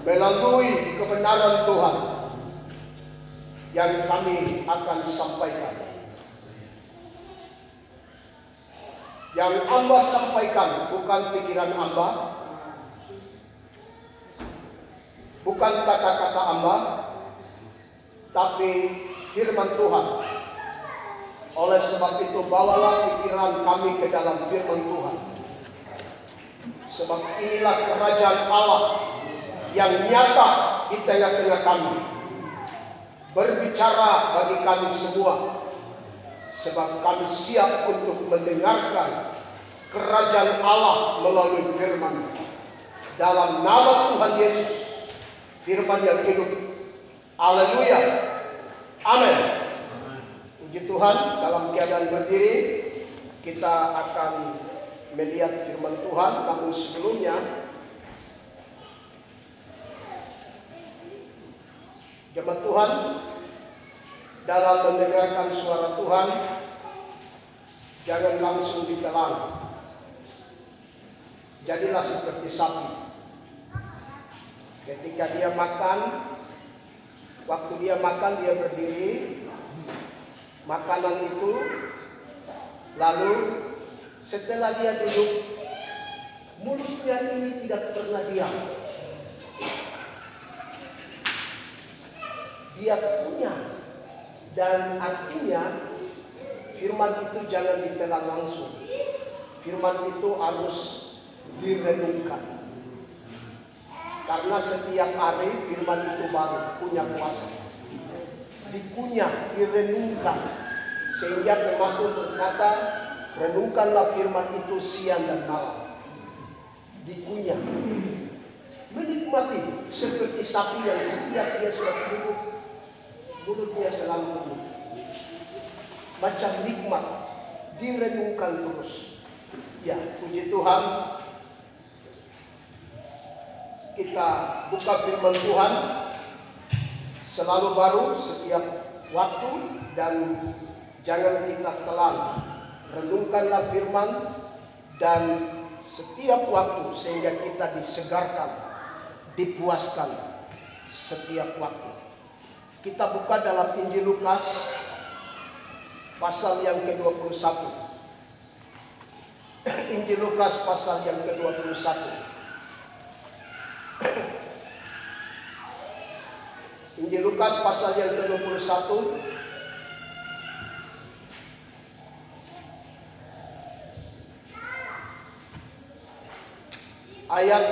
melalui kebenaran Tuhan yang kami akan sampaikan. Yang hamba sampaikan bukan pikiran hamba, bukan kata-kata hamba, tapi firman Tuhan. Oleh sebab itu bawalah pikiran kami ke dalam firman Tuhan. Sebab inilah kerajaan Allah yang nyata di tengah-tengah kami, berbicara bagi kami semua. Sebab kami siap untuk mendengarkan kerajaan Allah melalui firman. Dalam nama Tuhan Yesus, firman yang hidup. Haleluya. Amin. Puji Tuhan, dalam keadaan berdiri kita akan melihat firman Tuhan. Namun sebelumnya, jemaat Tuhan, dalam mendengarkan suara Tuhan, jangan langsung ditelan. Jadilah seperti sapi. Ketika dia makan, waktu dia makan dia berdiri, makanan itu, lalu setelah dia duduk, mulutnya ini tidak pernah diam. Dia punya. Dan artinya firman itu jangan ditelan langsung. Firman itu harus direnungkan. Karena setiap hari firman itu baru punya kuasa. Dikunyah, direnungkan. Sehingga termasuk berkata, renungkanlah firman itu siang dan malam. Dikunyah. Menikmati seperti sapi yang setiap dia sudah duduk, mulutnya selalu penuh. Macam nikmat, direnungkan terus. Ya, puji Tuhan. Kita buka firman Tuhan selalu baru setiap waktu dan jangan kita telan. Renungkanlah firman dan setiap waktu sehingga kita disegarkan, dipuaskan setiap waktu. Kita buka dalam Injil Lukas pasal yang ke-21. Injil Lukas pasal yang ke-21. Injil Lukas pasal yang ke-21 ayat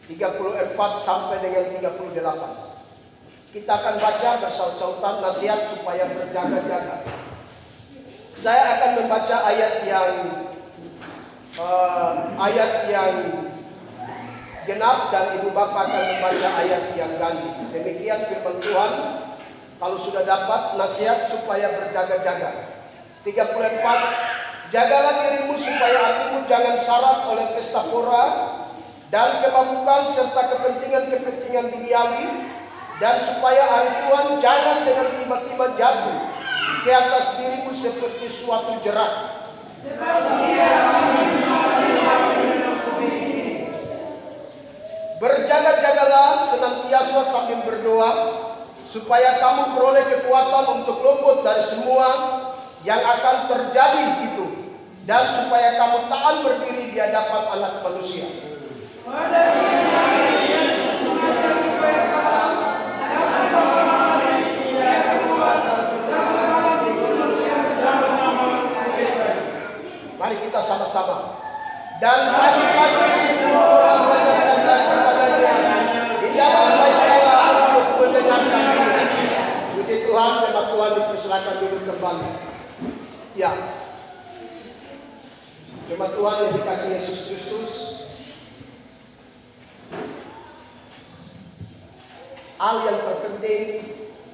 34 sampai dengan 38. Kita akan baca bersaut-sautan nasihat supaya berjaga-jaga. Saya akan membaca ayat yang genap dan Ibu Bapak akan membaca ayat yang ganjil. Demikian firman Tuhan. Kalau sudah dapat nasihat supaya berjaga-jaga. 34. Jagalah dirimu supaya hatimu jangan syarat oleh pesta pora dan kemabukan serta kepentingan-kepentingan duniawi, dan supaya hari Tuhan jangan dengan tiba-tiba jatuh ke atas dirimu seperti suatu jerat. Berjaga-jagalah senantiasa sambil berdoa, supaya kamu peroleh kekuatan untuk luput dari semua yang akan terjadi itu, dan supaya kamu tahan berdiri di hadapan Anak Manusia. Mari kita sama-sama. Dan pagi-pagi semua orang datang kepadanya di dalam bait Allah untuk mendengarkan dia. Puji Tuhan, jemaat Tuhan dipersilakan duduk kembali. Ya, jemaat Tuhan yang dikasihi Yesus Kristus, hal yang terpenting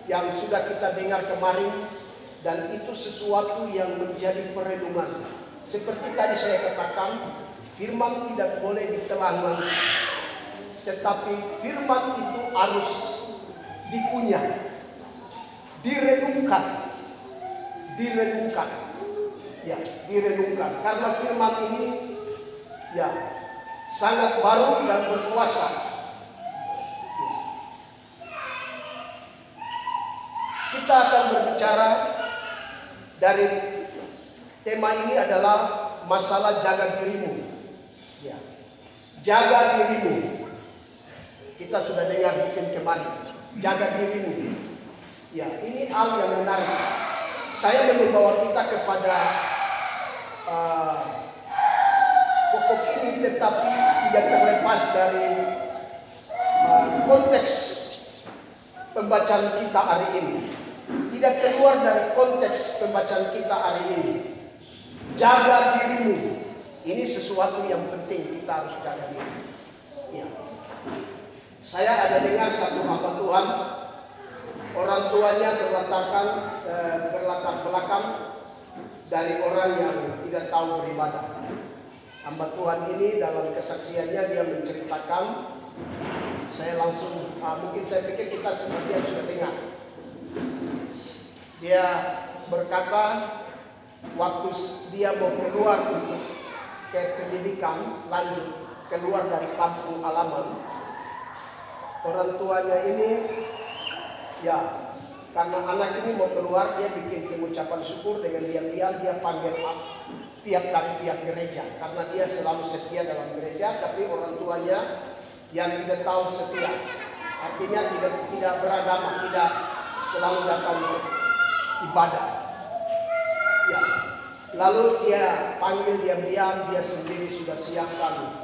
yang sudah kita dengar kemarin, dan itu sesuatu yang menjadi perenungan. Seperti tadi saya katakan, firman tidak boleh ditelan langsung, tetapi firman itu harus dikunyah, direnungkan, ya, direnungkan. Karena firman ini Ya, sangat baru dan berkuasa. Kita akan berbicara dari tema ini adalah masalah jaga dirimu. Ya. Jaga dirimu. Kita sudah dengar mungkin kemarin. Jaga dirimu. Ya, ini hal yang menarik. Saya membawa kita kepada pokok ini, tetapi tidak terlepas dari konteks pembacaan kita hari ini. Tidak keluar dari konteks pembacaan kita hari ini. Jaga dirimu. Ini sesuatu yang penting, kita harus jaga diri. Ya. Saya ada dengar satu hamba Tuhan, orang tuanya berlatar belakang dari orang yang tidak tahu beribadah. Hamba Tuhan ini dalam kesaksiannya dia menceritakan, saya langsung, mungkin saya pikir kita sebagian sudah dengar. Dia berkata, waktu dia mau keluar untuk ke pendidikan lanjut, keluar dari kampung halaman, orang tuanya ini, ya, karena anak ini mau keluar, dia bikin pengucapan syukur dengan diam-diam dia panggil pihak dari pihak gereja, karena dia selalu setia dalam gereja, tapi orang tuanya yang tidak tahu setia, artinya tidak beragama, tidak selalu datang ibadah. Ya, lalu dia panggil diam-diam, dia sendiri sudah siapkan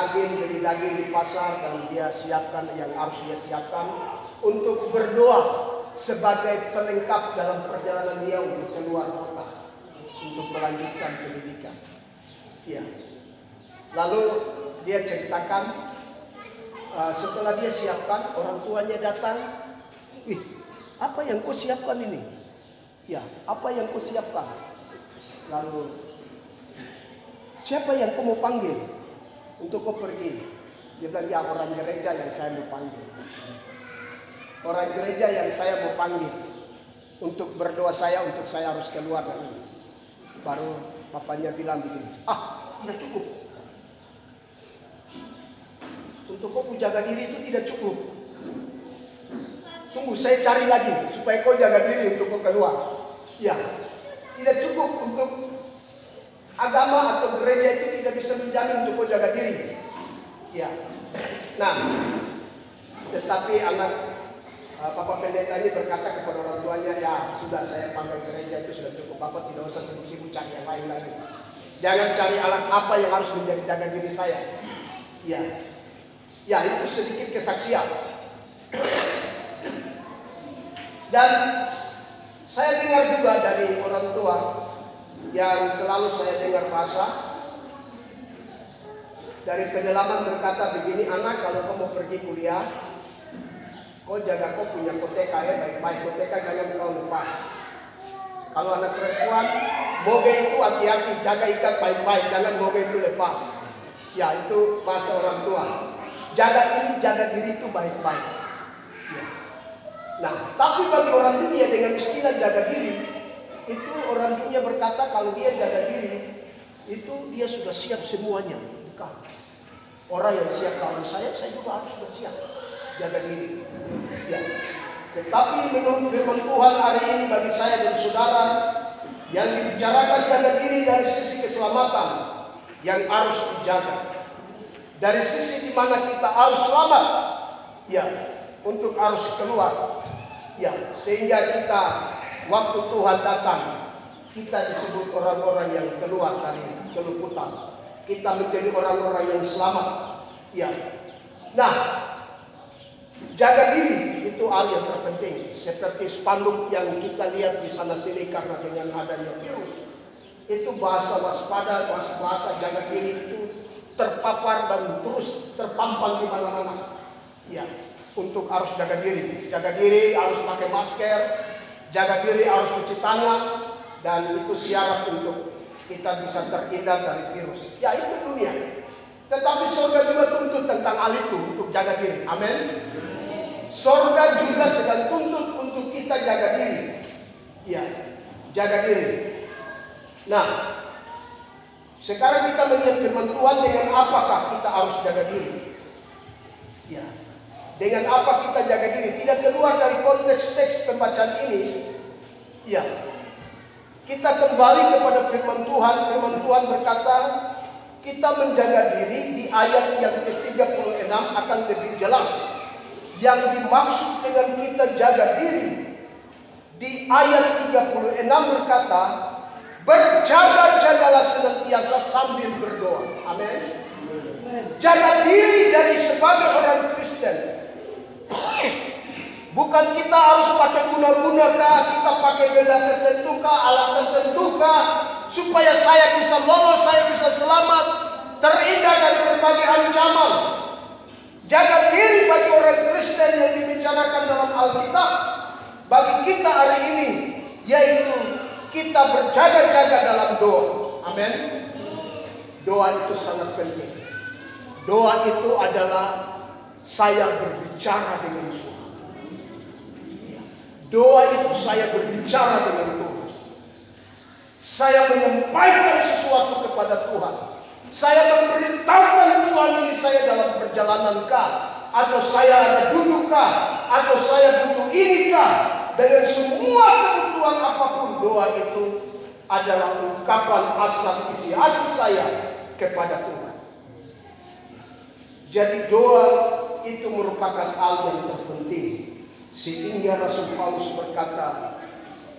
beli daging di pasar, dan dia siapkan yang harus dia siapkan untuk berdoa sebagai pelengkap dalam perjalanan dia untuk keluar kota untuk melanjutkan pendidikan. Ya. Lalu dia ceritakan setelah dia siapkan, orang tuanya datang, apa yang kau siapkan ini? Ya, apa yang kau siapkan? Lalu siapa yang kau mau panggil untuk kau pergi? Dia bilang, ya orang gereja yang saya mau panggil. Orang gereja yang saya mau panggil untuk berdoa saya, untuk saya harus keluar dari ini. Baru bapaknya bilang begini, sudah cukup. Untuk kau jaga diri itu tidak cukup. Tunggu, saya cari lagi supaya kau jaga diri untuk kau keluar. Ya, tidak cukup untuk agama atau gereja itu tidak bisa menjamin untuk kau jaga diri. Ya, nah, tetapi Bapak pendeta ini berkata kepada orang tuanya, ya sudah, saya panggil gereja itu sudah cukup. Bapak tidak usah sibuk-sibuk cari yang lain lagi. Jangan cari alat apa yang harus menjadi jaga diri saya. Ya, ya itu sedikit kesaksian. Dan saya dengar juga dari orang tua yang selalu saya dengar bahasa dari pedalaman berkata begini, anak, kalau kamu mau pergi kuliah, kau jaga kau punya koteka ya baik-baik, koteka jangan kau lepas. Kalau anak perempuan, moge itu hati-hati, jaga ikat baik-baik, jangan moge itu lepas. Ya, itu bahasa orang tua. Jaga diri itu baik-baik. Ya. Nah, tapi bagi orang dunia dengan istilah jaga diri, itu orang dunia berkata kalau dia jaga diri, itu dia sudah siap semuanya. Bukan. Orang yang siap lawan saya juga harus sudah siap jaga diri. Ya. Tetapi menurut firman Tuhan hari ini bagi saya dan saudara, yang dibicarakan jaga diri dari sisi keselamatan yang harus dijaga. Dari sisi di mana kita harus selamat, ya, untuk harus keluar, ya, sehingga kita waktu Tuhan datang, kita disebut orang-orang yang keluar dari keluputan. Kita menjadi orang-orang yang selamat, ya. Nah, jaga diri itu hal yang terpenting. Seperti spanduk yang kita lihat di sana sini karena dengan adanya virus, itu bahasa waspada, bahasa jaga diri itu terpapar dan terus terpampang di mana-mana. Ya, untuk harus jaga diri harus pakai masker, jaga diri harus cuci tangan, dan itu syarat untuk kita bisa terhindar dari virus. Ya, itu dunia. Tetapi surga juga tuntut tentang hal itu untuk jaga diri. Amin. Surga juga sedang tuntut untuk kita jaga diri. Ya, jaga diri. Nah, Sekarang kita melihat firman Tuhan, dengan apakah kita harus jaga diri? Ya. Dengan apa kita jaga diri? Tidak keluar dari konteks teks pembacaan ini. Ya. Kita kembali kepada firman Tuhan. Firman Tuhan berkata, kita menjaga diri di ayat yang ke-36 akan lebih jelas. Yang dimaksud dengan kita jaga diri di ayat 36 berkata, berjaga-jagalah senantiasa sambil berdoa. Amin. Jaga diri dari sebagai orang Kristen. Bukan kita harus pakai guna-guna kah, kita pakai benda tertentu kah, alat tertentu kah, supaya saya bisa lolos, saya bisa selamat, terhindar dari berbagai ancaman. Jaga diri bagi orang Kristen yang dibicarakan dalam Alkitab bagi kita hari ini, yaitu kita berjaga-jaga dalam doa. Amin. Doa itu sangat penting. Doa itu adalah saya berbicara dengan Tuhan. Doa itu saya berbicara dengan Tuhan. Saya menyampaikan sesuatu kepada Tuhan. Saya memberitahukan Tuhan ini saya dalam perjalanan kah, atau saya ada duduk kah, atau saya butuh ini kah. Dengan semua kebutuhan apapun, doa itu adalah ungkapan asal isi hati saya kepada Tuhan. Jadi doa itu merupakan hal yang terpenting. Sehingga Rasul Paulus berkata,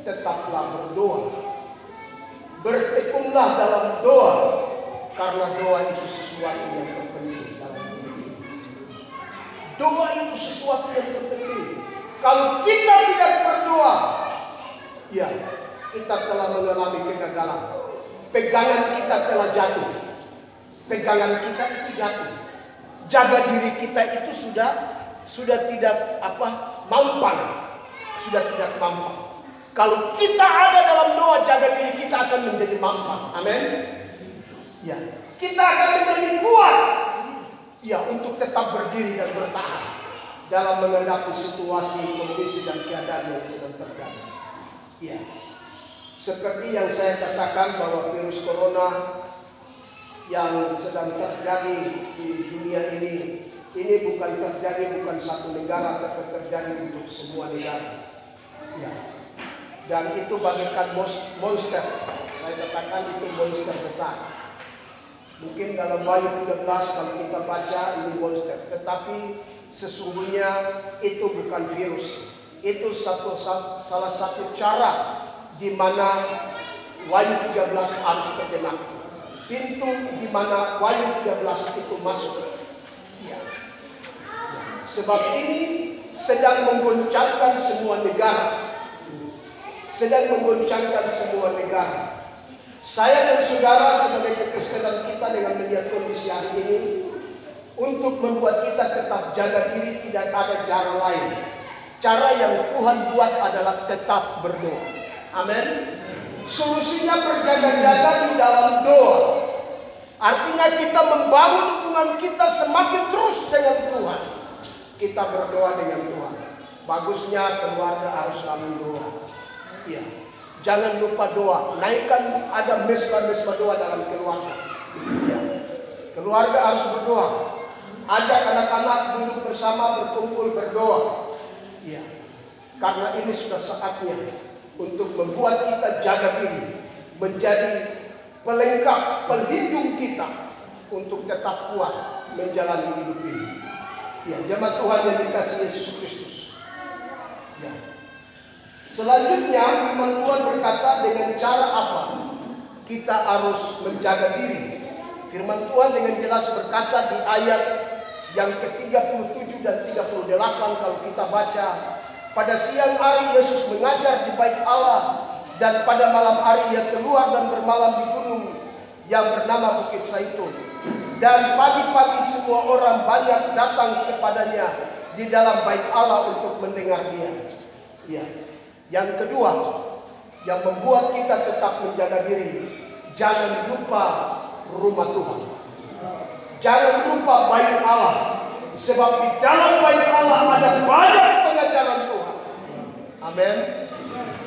tetaplah berdoa, bertekunlah dalam doa, karena doa itu sesuatu yang terpenting dalam hidup ini. Doa itu sesuatu yang terpenting. Kalau kita tidak berdoa, ya, kita telah mengalami kegagalan. Pegangan kita telah jatuh. Pegangan kita itu jatuh. Jaga diri kita itu sudah tidak mampan. Sudah tidak mampan. Kalau kita ada dalam doa, jaga diri kita akan menjadi mampan. Amin. Ya, kita akan menjadi kuat. Ya, untuk tetap berdiri dan bertahan dalam menghadapi situasi, kondisi dan keadaan yang sedang terjadi. Ya, seperti yang saya katakan bahwa virus corona yang sedang terjadi di dunia ini bukan terjadi bukan satu negara, tapi terjadi untuk semua negara. Ya. Dan itu bagaikan monster. Saya katakan itu monster besar. Mungkin dalam Wahyu 13 kalau kita baca ini monster, tetapi sesungguhnya itu bukan virus. Itu salah satu cara di mana Wahyu 13 harus tergenap. Pintu di mana Wahyu 13 itu masuk. Ya. Sebab ini sedang menggoncangkan semua negara. Sedang menggoncangkan semua negara. Saya dan saudara sebagai kekristenan kita dengan melihat kondisi hari ini, untuk membuat kita tetap jaga diri tidak ada cara lain. Cara yang Tuhan buat adalah tetap berdoa. Amin. Solusinya berjaga-jaga di dalam doa. Artinya kita membangun hubungan kita semakin terus dengan Tuhan. Kita berdoa dengan Tuhan. Bagusnya keluarga harus selalu doa. Iya. Jangan lupa doa. Naikkan ada mesbah-mesbah doa dalam keluarga. Ya. Keluarga harus berdoa. Ajak anak-anak duduk bersama berkumpul berdoa. Ya. Karena ini sudah saatnya untuk membuat kita jaga diri, menjadi pelengkap, pelindung kita untuk tetap kuat menjalani hidup ini. Ya, jemaat Tuhan yang dikasihi Yesus Kristus. Ya. Selanjutnya firman Tuhan berkata dengan cara apa kita harus menjaga diri. Firman Tuhan dengan jelas berkata di ayat yang ke-37 dan 38 kalau kita baca. Pada siang hari Yesus mengajar di bait Allah, dan pada malam hari ia keluar dan bermalam di gunung yang bernama Bukit Zaitun. Dan pagi-pagi semua orang banyak datang kepadanya di dalam bait Allah untuk mendengar dia. Ya. Yang kedua, yang membuat kita tetap menjaga diri, jangan lupa rumah Tuhan. Jangan lupa bait Allah. Sebab di dalam bait Allah ada banyak pengajaran Tuhan. Amin.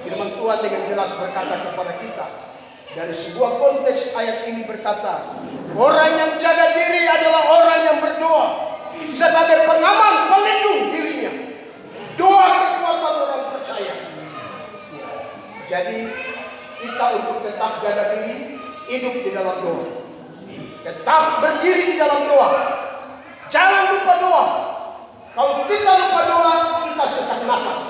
Firman Tuhan dengan jelas berkata kepada kita, Dari sebuah konteks ayat ini berkata, orang yang jaga diri adalah orang yang berdoa sebagai pengaman pelindung dirinya. Doa kekuatan orang percaya. Jadi kita untuk tetap jaga diri, hidup di dalam doa. Tetap berdiri di dalam doa. Jangan lupa doa. Kalau kita lupa doa, kita sesak nafas.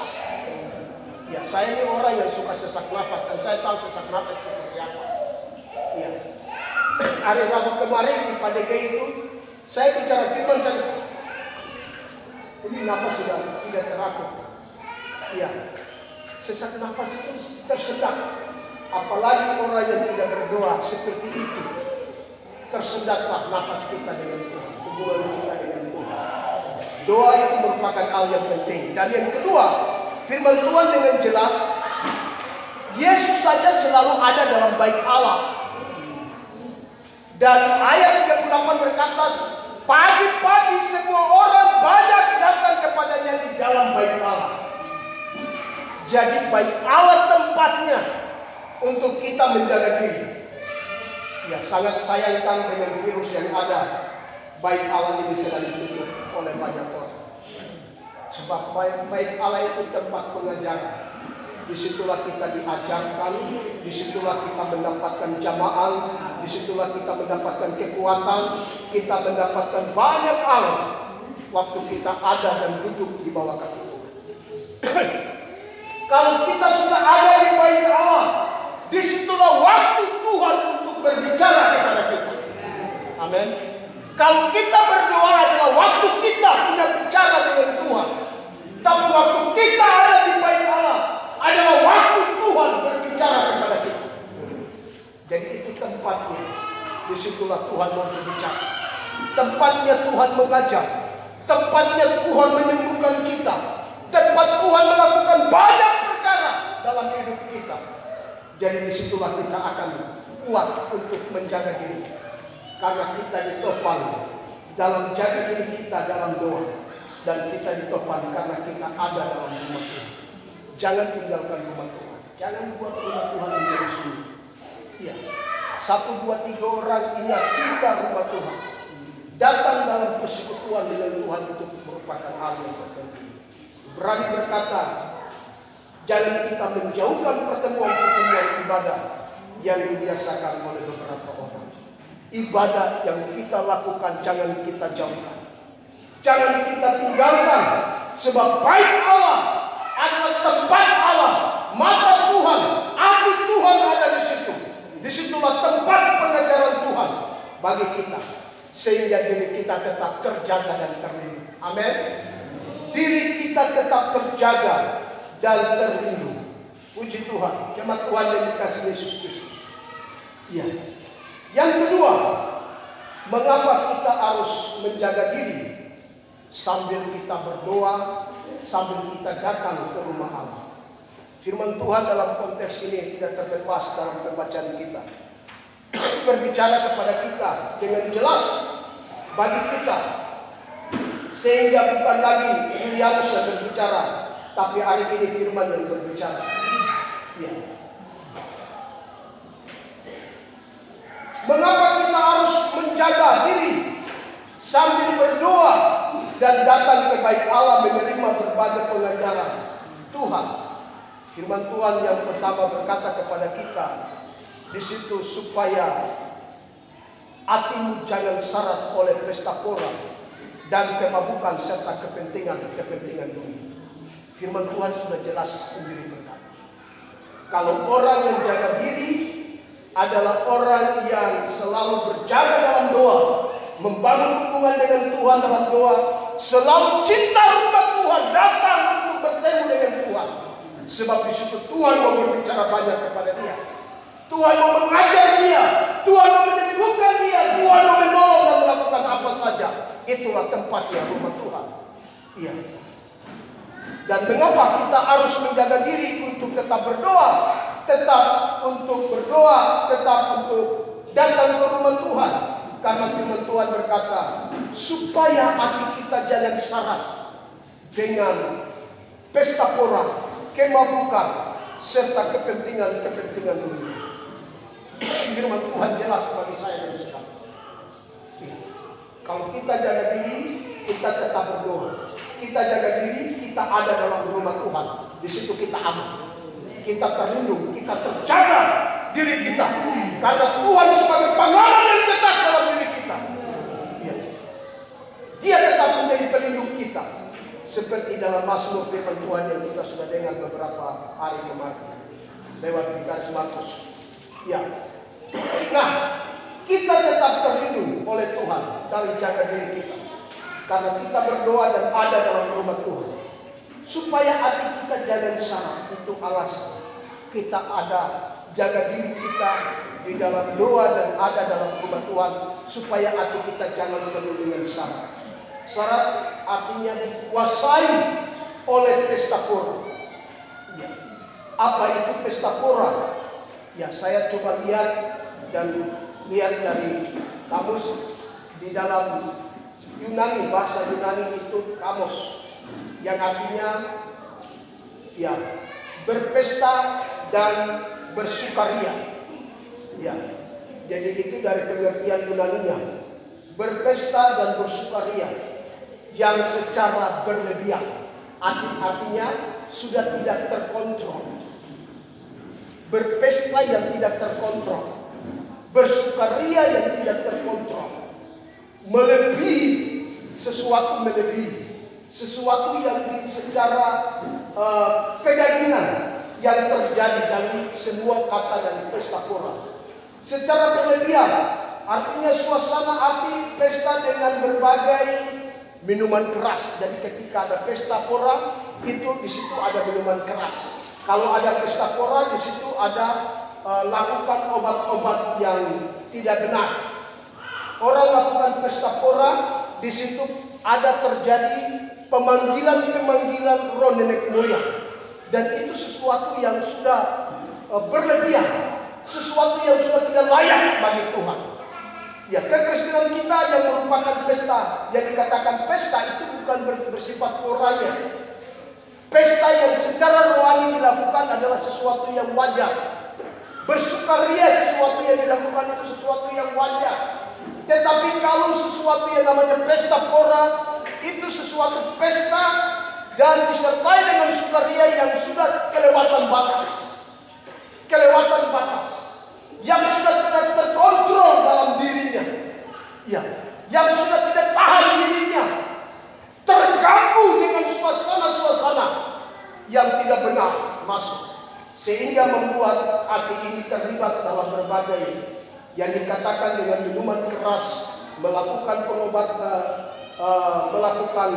Ya, saya ini orang yang suka sesak nafas dan saya tahu sesak nafas seperti apa. Ya. Hari Rabu kemarin di PDG itu, saya bicara firman saja. Ini nafas sudah tidak teratur. Ya. Sesak nafas itu tersendat. Apalagi orang yang tidak berdoa seperti itu. Tersendatlah nafas kita dengan Tuhan. Hubungan kita dengan Tuhan. Doa itu merupakan hal yang penting. Dan yang kedua, firman Tuhan dengan jelas, Yesus saja selalu ada dalam bait Allah. Dan ayat 38 berkata, pagi-pagi semua orang banyak datang kepadanya di dalam bait Allah. Jadi bait Allah tempatnya untuk kita menjaga diri. Ya, sangat sayangkan dengan virus yang ada. Bait Allah ini sedang ditutup oleh banyak orang. Sebab bait Allah itu tempat pengajaran. Disitulah kita diajarkan, disitulah kita mendapatkan jamaah, disitulah kita mendapatkan kekuatan, kita mendapatkan banyak hal waktu kita ada dan duduk di bawah kaki Tuhan. Kalau kita sudah ada di bait Allah, disitulah waktu Tuhan untuk berbicara kepada kita. Amin. Kalau kita berdoa adalah waktu kita punya bicara dengan Tuhan. Tapi waktu kita ada di bait Allah adalah waktu Tuhan berbicara kepada kita. Jadi itu tempatnya. Disitulah Tuhan mau berbicara. Tempatnya Tuhan mengajar. Tempatnya Tuhan menyembuhkan kita. Tempat Tuhan melakukan banyak perkara dalam hidup kita. Jadi disitulah kita akan kuat untuk menjaga diri. Karena kita ditopang dalam jaga diri kita dalam doa. Dan kita ditopang karena kita ada dalam rumah Tuhan. Jangan tinggalkan rumah Tuhan. Jangan buat rumah Tuhan menjadi sunyi. Iya. 1, 2, 3 orang ingat kita rumah Tuhan. Datang dalam persekutuan dengan Tuhan itu merupakan hal yang terpenting. Berani berkata, jangan kita menjauhkan pertemuan-pertemuan ibadah yang dibiasakan oleh beberapa orang. Ibadah yang kita lakukan jangan kita jauhkan. Jangan kita tinggalkan. Sebab bait Allah adalah tempat Allah. Mata Tuhan, hati Tuhan ada di situ. Disitulah tempat pengajaran Tuhan bagi kita. Sehingga diri kita tetap terjaga dan terlindung. Amin. Diri kita tetap terjaga dan terlindung. Puji Tuhan. Jemaat Tuhan yang dikasihi Yesus Kristus. Iya. Yang kedua, mengapa kita harus menjaga diri sambil kita berdoa, sambil kita datang ke rumah Allah. Firman Tuhan dalam konteks ini tidak terlepas dalam pembacaan kita. Berbicara kepada kita dengan jelas bagi kita. Sehingga bukan lagi Yulianus yang berbicara, tapi hari ini firman yang berbicara. Ya. Mengapa kita harus menjaga diri sambil berdoa dan datang ke bait Allah menerima berbagai pengajaran Tuhan? Firman Tuhan yang pertama berkata kepada kita di situ supaya hatimu jangan syarat oleh pesta pora dan kemabukan serta kepentingan dunia. Firman Tuhan sudah jelas sendiri berkata, kalau orang yang jaga diri adalah orang yang selalu berjaga dalam doa, membangun hubungan dengan Tuhan dalam doa, selalu cinta rumah Tuhan, datang untuk bertemu dengan Tuhan. Sebab di situ Tuhan mau berbicara banyak kepada dia. Tuhan mau mengajar dia, Tuhan mau menyembuhkan dia, Tuhan mau menolong dan melakukan apa saja. Itulah tempatnya rumah Tuhan. Iya. Dan mengapa kita harus menjaga diri untuk tetap berdoa? Tetap untuk berdoa, tetap untuk datang ke rumah Tuhan. Karena firman Tuhan berkata, supaya hati kita jangan syarat dengan pesta pora, kemabukan, serta kepentingan dunia. Firman Tuhan jelas bagi saya dan saudara. Kalau kita jaga diri, kita tetap berdoa. Kita jaga diri, kita ada dalam rumah Tuhan. Di situ kita aman. Kita terlindung, kita terjaga diri kita. Karena Tuhan sebagai pengaman yang tetap dalam diri kita. Ya. Dia tetap menjadi pelindung kita. Seperti dalam Mazmur firman Tuhan yang kita sudah dengar beberapa hari kemarin. Lewat Vikaris Markus. Ya. Nah, kita tetap terlindung oleh Tuhan dari jaga diri kita. Karena kita berdoa dan ada dalam rumah Tuhan. Supaya hati kita jangan salah. Itu alasan kita ada jaga diri kita di dalam doa dan ada dalam rumah Tuhan. Supaya hati kita jangan penuh dengan salah. Syarat artinya dikuasai oleh pesta pora. Ya. Apa itu pesta pora? Ya, saya coba lihat dari kamus di dalam Yunani, bahasa Yunani itu kamos yang artinya ya berpesta dan bersukaria. Ya, jadi itu dari pengertian Yunaninya, berpesta dan bersukaria yang secara berlebihan. Artinya sudah tidak terkontrol. Berpesta yang tidak terkontrol, bersukaria yang tidak terkontrol, melebihi sesuatu yang secara keyakinan yang terjadi dari semua kata dari pesta pora. Secara berlebihan artinya suasana hati pesta dengan berbagai minuman keras. Jadi ketika ada pesta pora itu di situ ada minuman keras. Kalau ada pesta pora di situ ada lakukan obat-obat yang tidak benar. Orang lakukan pesta pora di situ ada terjadi pemanggilan roh nenek moyang, dan itu sesuatu yang sudah berlebihan, sesuatu yang sudah tidak layak bagi Tuhan. Ya, kekristenan kita yang merupakan pesta, yang dikatakan pesta itu bukan bersifat poranya. Pesta yang secara rohani dilakukan adalah sesuatu yang wajar. Bersukaria sesuatu yang dilakukan itu sesuatu yang wajar. Tetapi kalau sesuatu yang namanya pesta pora itu sesuatu pesta dan disertai dengan sukaria yang sudah kelewatan batas. Kelewatan batas. Yang sudah tidak terkontrol dalam dirinya. Ya, yang sudah tidak tahan dirinya. Terganggu dengan suasana-suasana yang tidak benar masuk, sehingga membuat hati ini terlibat dalam berbagai yang dikatakan dengan minuman keras, melakukan melakukan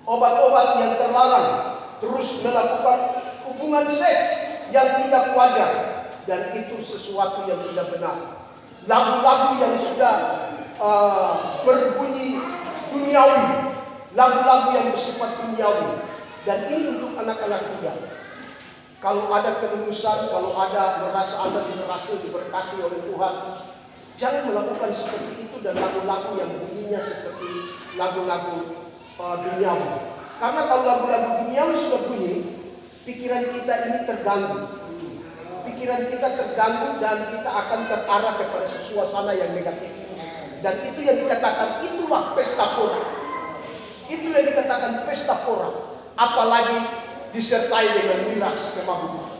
obat-obat yang terlarang, terus melakukan hubungan seks yang tidak wajar, dan itu sesuatu yang tidak benar. Lagu-lagu yang sudah berbunyi duniawi, lagu-lagu yang bersifat duniawi, dan ini untuk anak-anak muda. Kalau ada kelurusan, kalau ada merasa Anda berhasil diberkati oleh Tuhan, jangan melakukan seperti itu dan lagu-lagu yang bunyinya seperti lagu-lagu duniawi. Karena kalau lagu-lagu duniawi sudah bunyi, pikiran kita ini terganggu. Pikiran kita terganggu dan kita akan terarah kepada suasana yang negatif. Dan itu yang dikatakan itulah pesta pora. Itu yang dikatakan pesta pora. Apalagi disertai dengan miras kemabukan.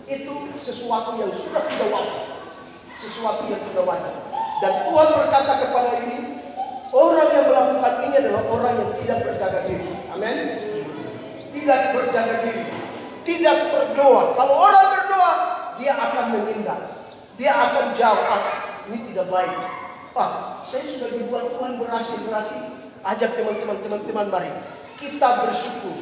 Itu sesuatu yang sudah tidak wajar. Sesuatu yang tidak wajar. Dan Tuhan berkata kepada ini, orang yang melakukan ini adalah orang yang tidak berjaga diri. Amin. Tidak berjaga diri. Tidak berdoa. Kalau orang berdoa, dia akan menghindar. Dia akan jawab, ini tidak baik. Saya sudah dibuat Tuhan berhasil, berarti ajak teman-teman mari kita bersyukur.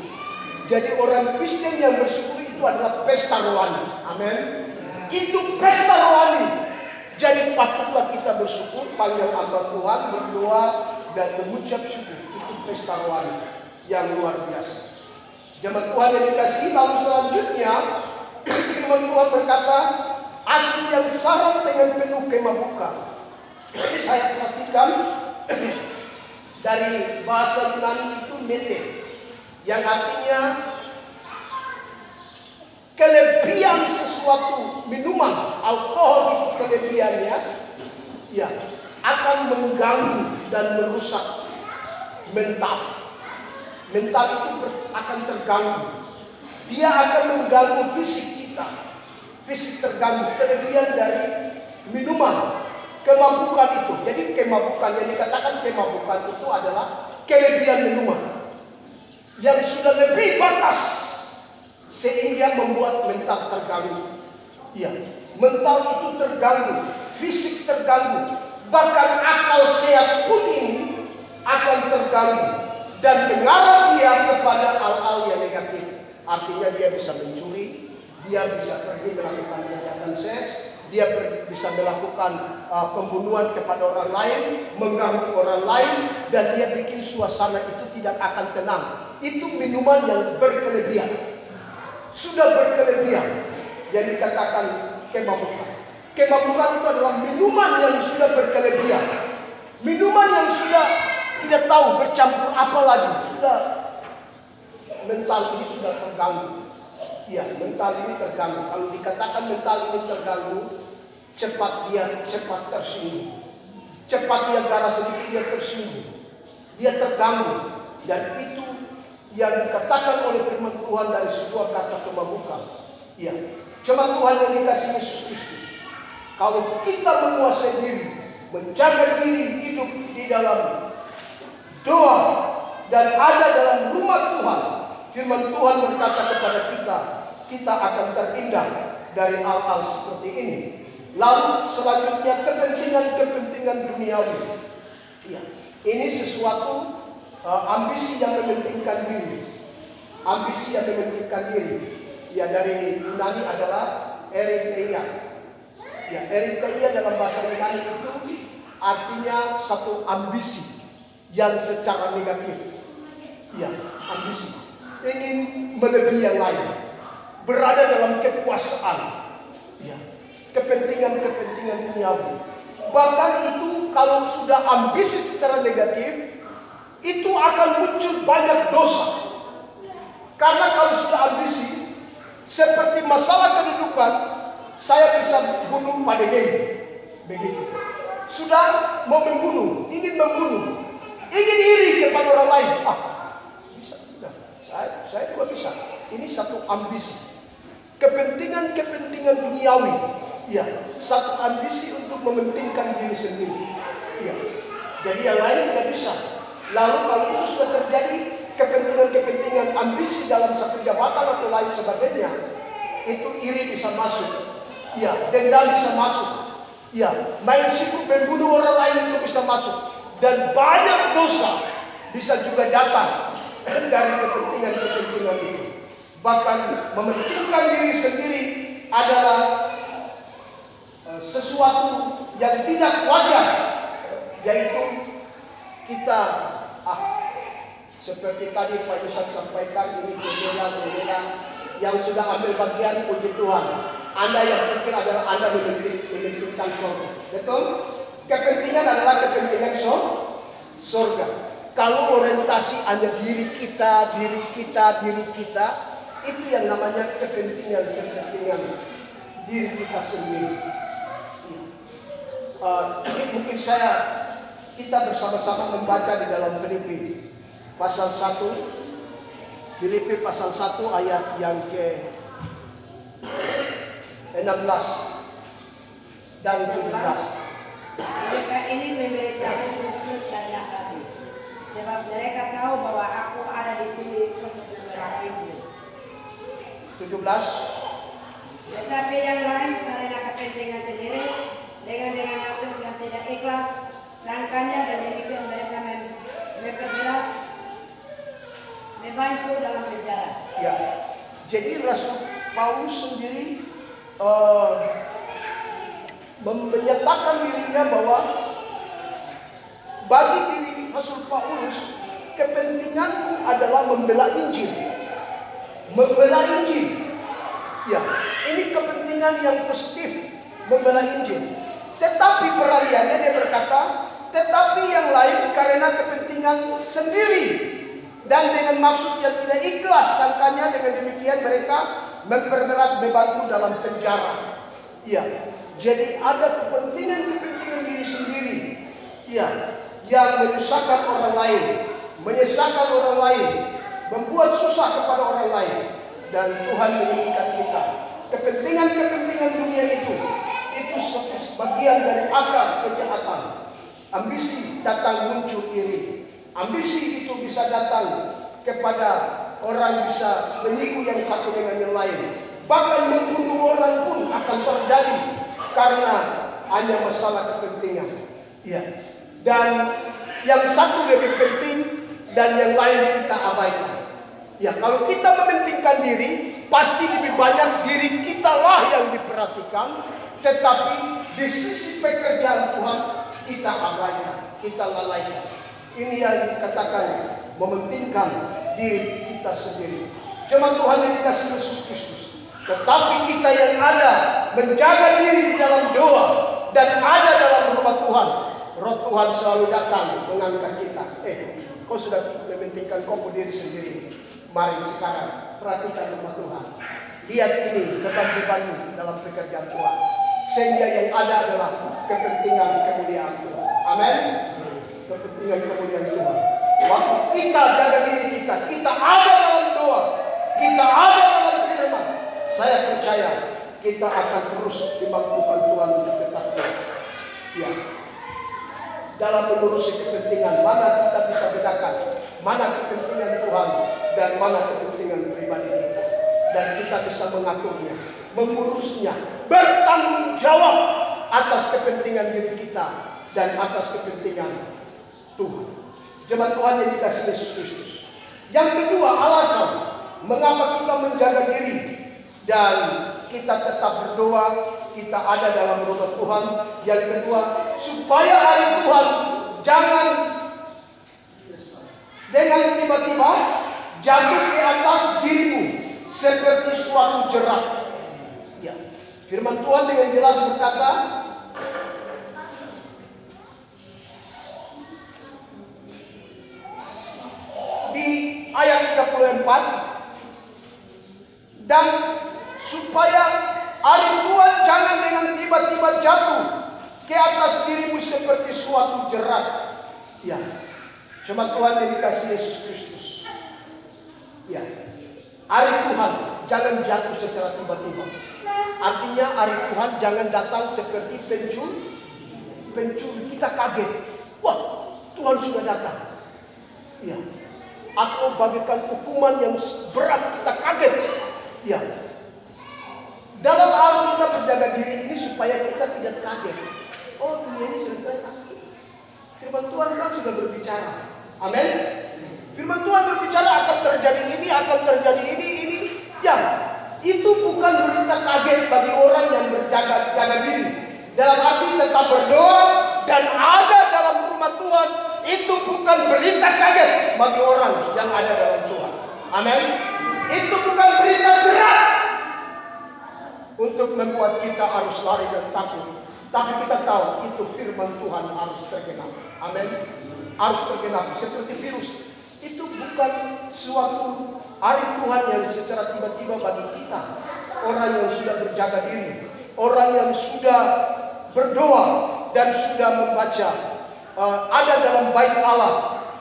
Jadi orang Kristen yang bersyukur itu adalah pesta rohani. Amin. Itu pesta rohani. Jadi patutlah kita bersyukur, panggil hamba Tuhan, berdoa dan mengucap syukur. Itu pesta rohani yang luar biasa. Jemaat Tuhan yang dikasihi, lalu selanjutnya firman Tuhan berkata, hati yang syarat dengan penuh kemabukan. Saya perhatikan dari bahasa Yunani itu mete, yang artinya kelebihan sesuatu minuman, alkohol itu kelebihannya, ya, akan mengganggu dan merusak mental. Mental itu akan terganggu. Dia akan mengganggu fisik kita. Fisik terganggu. Kelebihan dari minuman, kemabukan itu. Jadi kemabukan, yang dikatakan kemabukan itu adalah kelebihan minuman yang sudah lebih batas sehingga membuat mental terganggu. Ya, mental itu terganggu, fisik terganggu, bahkan akal sehat pun ini akan terganggu dan mengarah dia kepada hal-hal yang negatif. Artinya dia bisa mencuri, dia bisa pergi melakukan kejahatan seks, dia bisa melakukan pembunuhan kepada orang lain, mengganggu orang lain, dan dia bikin suasana itu tidak akan tenang. Itu minuman yang berkelebihan, sudah berkelebihan. Jadi katakan kemabukan. Kemabukan itu adalah minuman yang sudah berkelebihan, minuman yang sudah tidak tahu bercampur apa lagi, sudah mental ini sudah terganggu. Ya, mental ini terganggu. Kalau dikatakan mental ini terganggu, cepat tersinggung. Cepat dia garah sedikit dia tersinggung. Dia terganggu. Dan itu yang dikatakan oleh firman Tuhan dari sebuah kata kemabukan. Ya, cuma Tuhan yang dikasih Yesus Kristus. Kalau kita menguasai diri, menjaga diri hidup di dalam doa dan ada dalam rumah Tuhan, firman Tuhan berkata kepada kita, kita akan terhindar dari hal-hal seperti ini. Lalu selanjutnya kepentingan duniawi. Ya, ini sesuatu ambisi yang mementingkan diri. Ambisi yang mementingkan diri. Ya, dari Yunani adalah eritheia. Ya, eritheia dalam bahasa Yunani itu artinya satu ambisi yang secara negatif. Ya, ambisi. Ingin melebihi yang lain. Berada dalam kekuasaan. Ya, kepentingan duniawi. Bahkan itu kalau sudah ambisi secara negatif, itu akan muncul banyak dosa. Karena kalau sudah ambisi, seperti masalah kedudukan, saya bisa bunuh Pak Dede. Begitu. Sudah mau membunuh, ingin iri kepada orang lain. Bisa juga. Saya juga bisa. Ini satu ambisi. Kepentingan duniawi. Ya, satu ambisi untuk mementingkan diri sendiri. Ya. Jadi yang lain tidak bisa. Lalu kalau itu sudah terjadi kepentingan ambisi dalam satu jabatan atau lain sebagainya, itu iri bisa masuk. Ya, dendam bisa masuk. Ya, main sibuk membunuh orang lain itu bisa masuk. Dan banyak dosa bisa juga datang dari kepentingan itu. Bahkan mementingkan diri sendiri adalah sesuatu yang tidak wajar, yaitu kita seperti tadi Pak Yusuf sampaikan, ini jendela yang sudah ambil bagian, puji Tuhan. Anda yang pikir adalah Anda mementingkan surga, betul? Kepentingan adalah kepentingan surga. Kalau orientasi hanya diri kita, itu yang namanya kepentingan diri kita sendiri. Mungkin kita bersama-sama membaca di dalam Filipi pasal 1, Filipi pasal 1 ayat yang ke 16 dan 17. Mereka ini memberitahu Kristus dan yang kasih, sebab mereka tahu bahwa aku ada di sini untuk memberitahu. 17. Tetapi yang lain karena kepentingan sendiri dengan maksud yang tidak ikhlas, sangkanya dan demikian mereka memperberat, membantu dalam penjara. Ya, jadi Rasul Paulus sendiri menyatakan dirinya bahwa bagi diri Rasul Paulus, kepentinganku adalah membela Injil. Ya, ini kepentingan yang positif, membela Injil. Tetapi peralihannya dia berkata, tetapi yang lain karena kepentingan sendiri dan dengan maksud yang tidak ikhlas, sangkanya dengan demikian mereka memperberat bebanmu dalam penjara. Ya, jadi ada kepentingan diri sendiri. Ya, yang menyusahkan orang lain, menyesatkan orang lain, membuat susah kepada orang lain. Dan Tuhan menginginkan kita. Kepentingan dunia itu sebagian dari akar kejahatan. Ambisi datang muncul iri. Ambisi itu bisa datang kepada orang bisa menipu yang satu dengan yang lain. Bahkan membunuh orang pun akan terjadi karena hanya masalah kepentingan. Ya. Dan yang satu lebih penting dan yang lain kita abaikan. Ya, kalau kita mementingkan diri, pasti lebih banyak diri kita lah yang diperhatikan. Tetapi di sisi pekerjaan Tuhan kita abaikan, kita lalaikan. Ini yang dikatakan mementingkan diri kita sendiri. Jemaat Tuhan yang dikasihi Yesus Kristus. Tetapi kita yang ada menjaga diri di dalam doa dan ada dalam rumah Tuhan, Roh Tuhan selalu datang mengangkat kita. Kau sudah mementingkan kau diri sendiri. Mari sekarang perhatikan rumah Tuhan. Lihat ini beban-bebanmu dalam pekerjaan Tuhan. Sehingga yang ada adalah kepentingan kemuliaan Tuhan. Amin. Kepentingan kemuliaan Tuhan. Waktu kita jaga diri kita ada dalam doa, kita ada dalam firman. Saya percaya kita akan terus dimampukan Tuhan untuk tetap doa. Ya. Dalam mengurusi kepentingan, mana kita bisa bedakan mana kepentingan Tuhan dan mana kepentingan pribadi kita. Dan kita bisa mengaturnya, mengurusnya, bertanggung jawab atas kepentingan diri kita dan atas kepentingan Tuhan. Jemaat Tuhan yang dikasihi Yesus Kristus. Yang kedua, alasan mengapa kita menjaga diri dan kita tetap berdoa, kita ada dalam rumah Tuhan. Yang kedua, supaya hari Tuhan jangan dengan tiba-tiba jatuh di atas dirimu seperti suatu jerat. Ya. Firman Tuhan dengan jelas berkata, di ayat 34, dan supaya hari Tuhan jangan dengan tiba-tiba jatuh ke atas dirimu seperti suatu jerat. Ya, jemaat Tuhan yang dikasihi Yesus Kristus. Ya, hari Tuhan jangan jatuh secara tiba-tiba. Artinya hari Tuhan jangan datang seperti pencuri. Kita kaget. Wah, Tuhan sudah datang. Ya. Atau bagikan hukuman yang berat, kita kaget. Ya. Dalam hal kita berjaga diri ini supaya kita tidak kaget. Oh, dunia ini selesai. Firman Tuhan kan sudah berbicara. Amin. Firman Tuhan berbicara akan terjadi ini, akan terjadi ini. Ya, itu bukan berita kaget bagi orang yang berjaga diri. Dalam arti tetap berdoa dan ada dalam rumah Tuhan. Itu bukan berita kaget bagi orang yang ada dalam Tuhan. Amin. Itu bukan berita jerat untuk membuat kita harus lari dan takut. Tapi kita tahu itu firman Tuhan harus tergenap. Amin. Harus tergenap seperti virus. Itu bukan suatu hari Tuhan yang secara tiba-tiba bagi kita. Orang yang sudah berjaga diri, orang yang sudah berdoa dan sudah membaca, ada dalam bait Allah,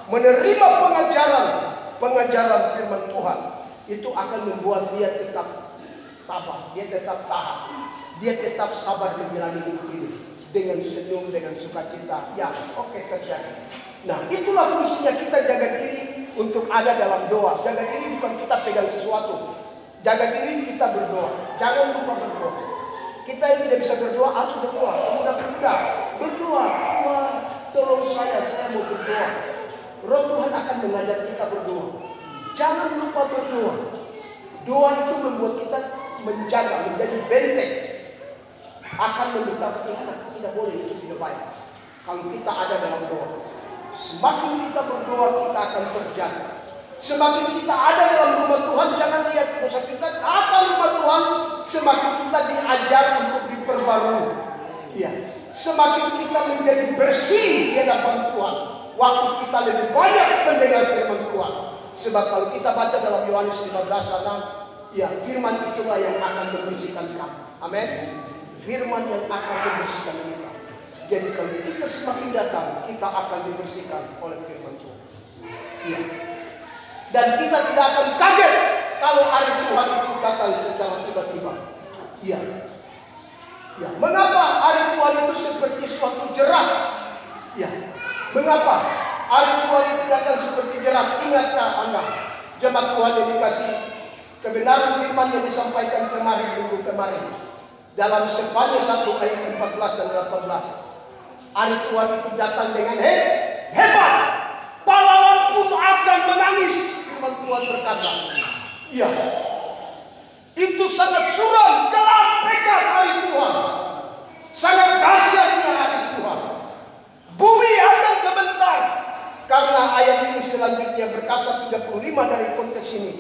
menerima pengajaran firman Tuhan, itu akan membuat dia tetap tabah, dia tetap tahan, dia tetap sabar menjalani hidup ini dengan senyum, dengan sukacita. Ya, oke, terjadi. Nah, itulah fungsinya kita jaga diri untuk ada dalam doa. Jaga diri bukan kita pegang sesuatu. Jaga diri kita berdoa. Jangan lupa berdoa. Kita yang tidak bisa berdoa harus berdoa. Pemuda-pemuda berdoa. Tuhan, tolong saya mau berdoa. Roh Tuhan akan mengajar kita berdoa. Jangan lupa berdoa. Doa itu membuat kita menjadi benteng. Akan mendekat Tuhan. Tidak boleh, itu tidak baik. Kalau kita ada dalam doa. Semakin kita berdoa, kita akan terjaga. Semakin kita ada dalam rumah Tuhan, jangan lihat dosa kita akan rumah Tuhan. Semakin kita diajar untuk diperbarui. Ya. Semakin kita menjadi bersih di hadapan Tuhan. Waktu kita lebih banyak mendengar firman Tuhan. Sebab kalau kita baca dalam Yohanes 15 sana, Ya, firman itulah yang akan membersihkan kamu. Amin. Firman yang akan membersihkan kita. Jadi kalau kita semakin datang, kita akan dibersihkan oleh firman Tuhan. Ya. Dan kita tidak akan kaget kalau hari Tuhan itu datang secara tiba-tiba. Ya. Ya, mengapa hari Tuhan itu seperti suatu jerat? Ya. Mengapa hari Tuhan itu datang seperti jerat? Ingatkah Anda, jemaat Tuhan yang dikasih, kebenaran firman yang disampaikan minggu kemarin dalam Sefanya 1 ayat 14 dan 18. Hari Tuhan itu datang dengan hebat. Pahlawan pun akan menangis. Firman Tuhan berkata, iya, itu sangat suram, gelap, pekat hari Tuhan. Sangat dahsyatnya hari Tuhan. Bumi akan gemetar. Karena ayat ini selanjutnya berkata 35 dari konteks ini.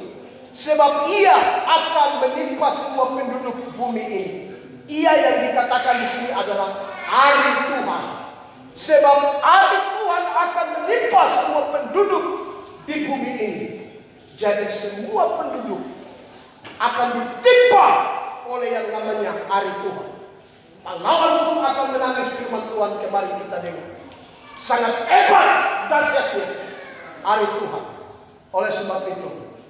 Sebab ia akan menimpa semua penduduk bumi ini. Ia yang dikatakan di sini adalah hari Tuhan. Sebab hari Tuhan akan menimpa semua penduduk di bumi ini. Jadi semua penduduk akan ditimpa oleh yang namanya hari Tuhan. Pahlawan pun akan menangis, firman Tuhan kemarin kita dengar. Sangat hebat dahsyatnya hari Tuhan. Oleh sebab itu,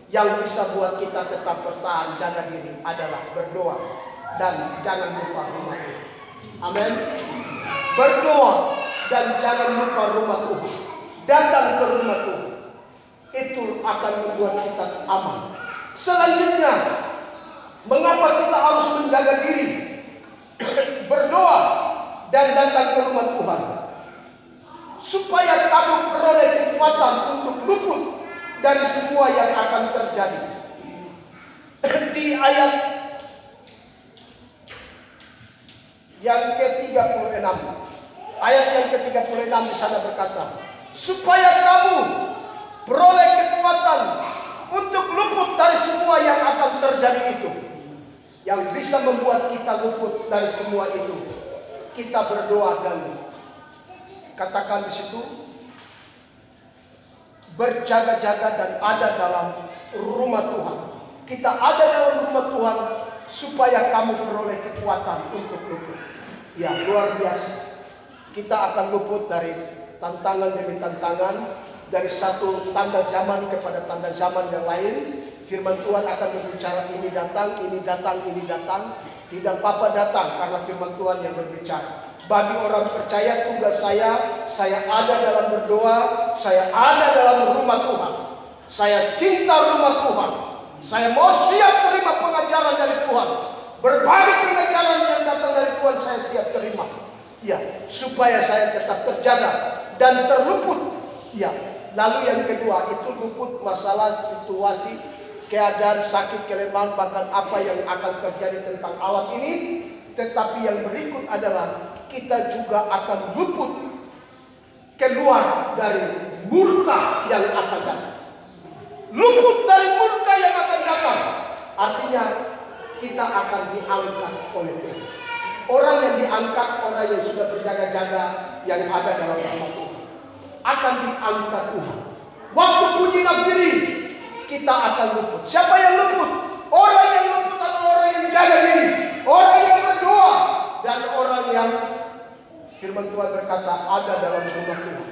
yang bisa buat kita tetap bertahan, jaga diri adalah berdoa dan jangan lupa rumah Tuhan. Amin. Berdoa dan jangan lupa rumah Tuhan. Datang ke rumah Tuhan. Itu akan membuat kita aman. Selanjutnya, mengapa kita harus menjaga diri? Berdoa dan datang ke rumah Tuhan. Supaya kamu peroleh kekuatan untuk luput dari semua yang akan terjadi. Di ayat yang ke-36. Ayat yang ke-36 di sana berkata, supaya kamu peroleh kekuatan untuk luput dari semua yang akan terjadi itu. Yang bisa membuat kita luput dari semua itu, kita berdoa dan katakan di situ, berjaga-jaga dan ada dalam rumah Tuhan. Kita ada dalam rumah Tuhan supaya kamu peroleh kekuatan untuk luput. Ya, luar biasa. Kita akan luput dari tantangan demi tantangan, dari satu tanda zaman kepada tanda zaman yang lain. Firman Tuhan akan berbicara, ini datang, ini datang, ini datang. Tidak apa-apa datang, karena firman Tuhan yang berbicara. Bagi orang percaya, tugas saya ada dalam berdoa, saya ada dalam rumah Tuhan. Saya cinta rumah Tuhan. Saya mau siap terima pengajaran dari Tuhan. Berbagai pengajaran yang datang dari Tuhan saya siap terima. Ya, supaya saya tetap terjaga dan terluput. Ya, lalu yang kedua itu luput masalah situasi, keadaan sakit, kelemahan, bahkan apa yang akan terjadi tentang alam ini. Tetapi yang berikut adalah kita juga akan luput keluar dari murka yang akan datang. Luput dari murka yang akan datang. Artinya kita akan diangkat oleh Tuhan. Orang yang diangkat, orang yang sudah berjaga-jaga, yang ada dalam rumah Tuhan, akan diangkat Tuhan. Waktu bunyi nafiri, kita akan luput. Siapa yang luput? Orang yang luput adalah orang yang jaga diri, orang yang berdoa, dan orang yang firman Tuhan berkata ada dalam rumah Tuhan.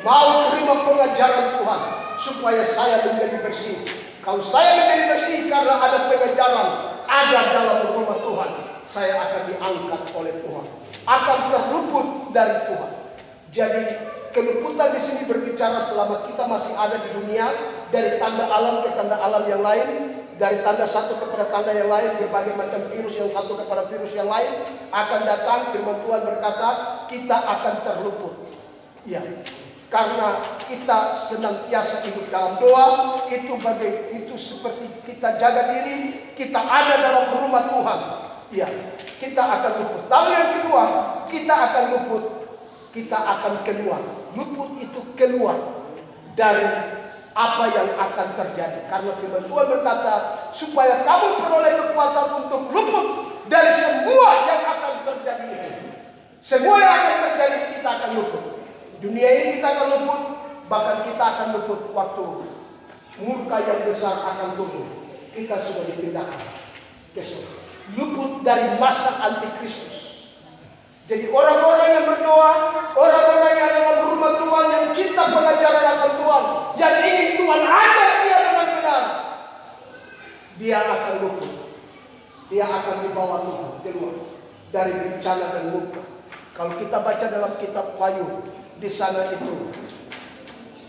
Mau terima pengajaran Tuhan supaya saya menjadi bersih. Kalau saya menjadi bersih karena ada pengajaran ada dalam rumah Tuhan, saya akan diangkat oleh Tuhan, akan terluput dari Tuhan. Jadi keluputan di sini berbicara selama kita masih ada di dunia, dari tanda alam ke tanda alam yang lain, dari tanda satu kepada tanda yang lain, berbagai macam virus yang satu kepada virus yang lain akan datang. Firman Tuhan berkata kita akan terluput. Ya, karena kita senantiasa hidup dalam doa, itu seperti kita jaga diri, kita ada dalam rumah Tuhan. Ya, kita akan luput. Lalu yang kedua, kita akan luput. Kita akan keluar. Luput itu keluar dari apa yang akan terjadi. Karena firman Tuhan berkata, supaya kamu peroleh kekuatan untuk luput dari semua yang akan terjadi ini. Semua yang akan terjadi kita akan luput. Dunia ini kita akan luput, bahkan kita akan luput waktu murka yang besar akan turun. kita sudah dipindahkan ke surga. Luput dari masa antikristus. Jadi orang-orang yang berdoa, orang-orang yang dalam rumah Tuhan, yang kita pengajaran akan Tuhan, yang ingin Tuhan ajar dia dengan benar, dia akan luput. Dia akan dibawa Tuhan keluar dari bencana dan murka. Kalau kita baca dalam kitab Wahyu, di sana itu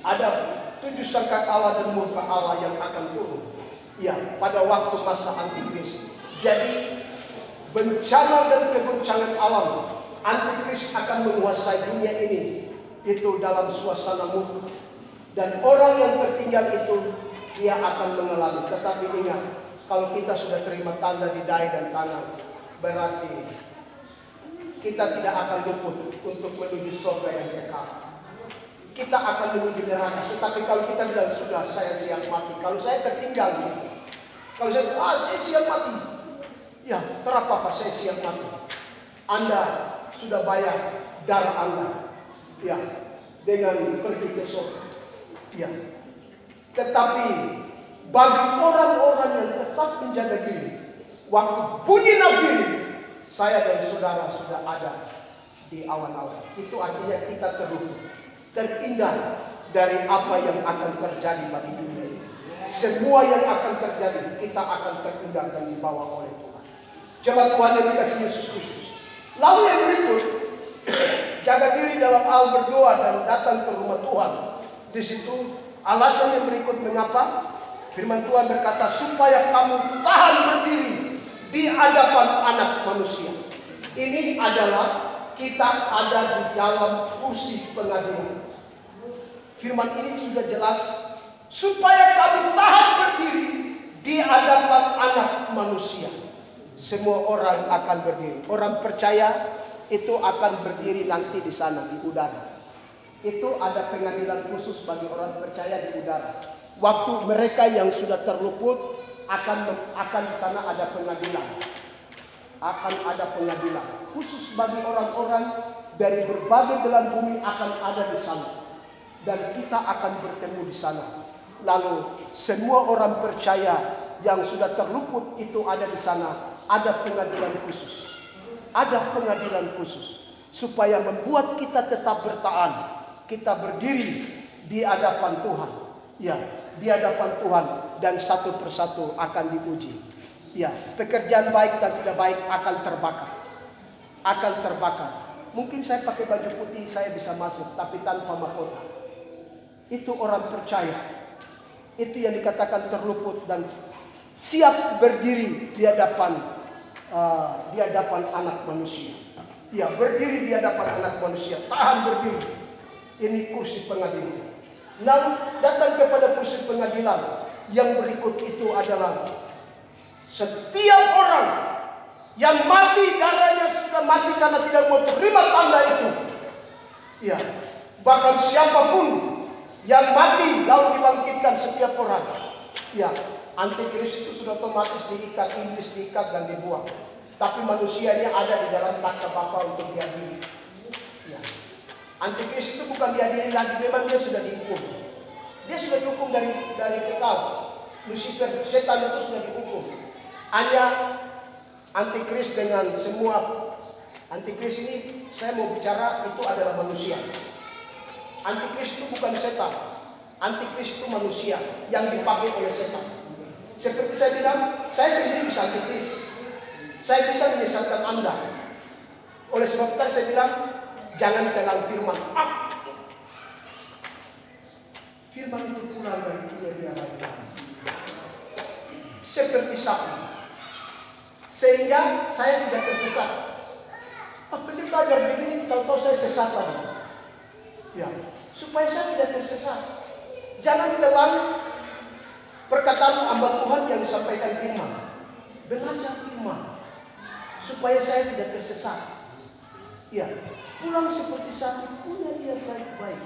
ada 7 sangkak Allah dan murka Allah yang akan turun. Ya, pada waktu masa antikris. Jadi bencana dan kegoncangan alam, antikris akan menguasai dunia ini. Itu dalam suasana murka. Dan orang yang tertinggal itu dia akan mengalami. Tetapi ingat, kalau kita sudah terima tanda di dahi dan tangan, berarti kita tidak akan luput untuk menuju surga yang kekal. Kita akan menuju neraka. Tetapi kalau kita bilang sudah, saya siap mati. Kalau saya tertinggal, kalau saya siap mati, ya terapa saya siap mati. Anda sudah bayar darah Anda, ya, dengan pergi ke surga. Ya. Tetapi bagi orang-orang yang tetap menjaga diri, waktu bunyi nafiri, saya dan saudara sudah ada di awan-awan. Itu artinya kita terhindar dari apa yang akan terjadi bagi dunia ini. Semua yang akan terjadi, kita akan terhindar dan dibawa oleh Tuhan. Jemaat Tuhan yang dikasihi Yesus Kristus. Lalu yang berikut, jaga diri dalam hal berdoa dan datang ke rumah Tuhan. Di situ alasan yang berikut mengapa firman Tuhan berkata supaya kamu tahan berdiri di hadapan anak manusia. Ini adalah kita ada di dalam kursi pengadilan. Firman ini sudah jelas supaya kamu tahan berdiri di hadapan anak manusia. Semua orang akan berdiri. Orang percaya itu akan berdiri nanti di sana di udara. Itu ada pengadilan khusus bagi orang percaya di udara. Waktu mereka yang sudah terluput akan di sana ada pengadilan. Akan ada pengadilan khusus bagi orang-orang dari berbagai belahan bumi akan ada di sana. Dan kita akan bertemu di sana. Lalu semua orang percaya yang sudah terluput itu ada di sana. Ada pengadilan khusus. Ada pengadilan khusus supaya membuat kita tetap bertahan. Kita berdiri di hadapan Tuhan. Ya, di hadapan Tuhan dan satu persatu akan diuji. Ya, pekerjaan baik dan tidak baik akan terbakar. Akan terbakar. Mungkin saya pakai baju putih saya bisa masuk tapi tanpa mahkota. Itu orang percaya. Itu yang dikatakan terluput dan siap berdiri di hadapan anak manusia. Ya, berdiri di hadapan anak manusia, tahan berdiri. Ini kursi pengadilan. Lalu datang kepada kursi pengadilan. Yang berikut itu adalah setiap orang yang mati, darahnya sudah mati karena tidak mau terima tanda itu. Ya, bahkan siapapun yang mati lalu dibangkitkan setiap orang. Ya, antikris itu sudah otomatis diikat, iblis diikat dan dibuang. Tapi manusianya ada di dalam takhta Bapa untuk diadili. Ya. Antikris itu bukan diadili lagi, memang dia sudah dihukum. Dia sudah dihukum dari kekal. Lucifer, setan itu sudah dihukum. Hanya antikris dengan semua antikris ini saya mau bicara itu adalah manusia. Antikris itu bukan setan. Antikris itu manusia yang dipakai oleh setan. Seperti saya bilang, saya sendiri bisa antikris. Saya bisa menyesatkan Anda. Oleh sebab itu saya bilang, jangan kenal firman. Firman itu pulang dari dunia dia lagi. Seperti sapi. Sehingga saya tidak tersesat. Pendeta ajar begini, tahu-tahu saya sesat lagi. Ya, supaya saya tidak tersesat. Jangan telan perkataan hamba Tuhan yang disampaikan firman. Belajar firman. Supaya saya tidak tersesat. Ya, pulang seperti sapi, punya dia baik-baik.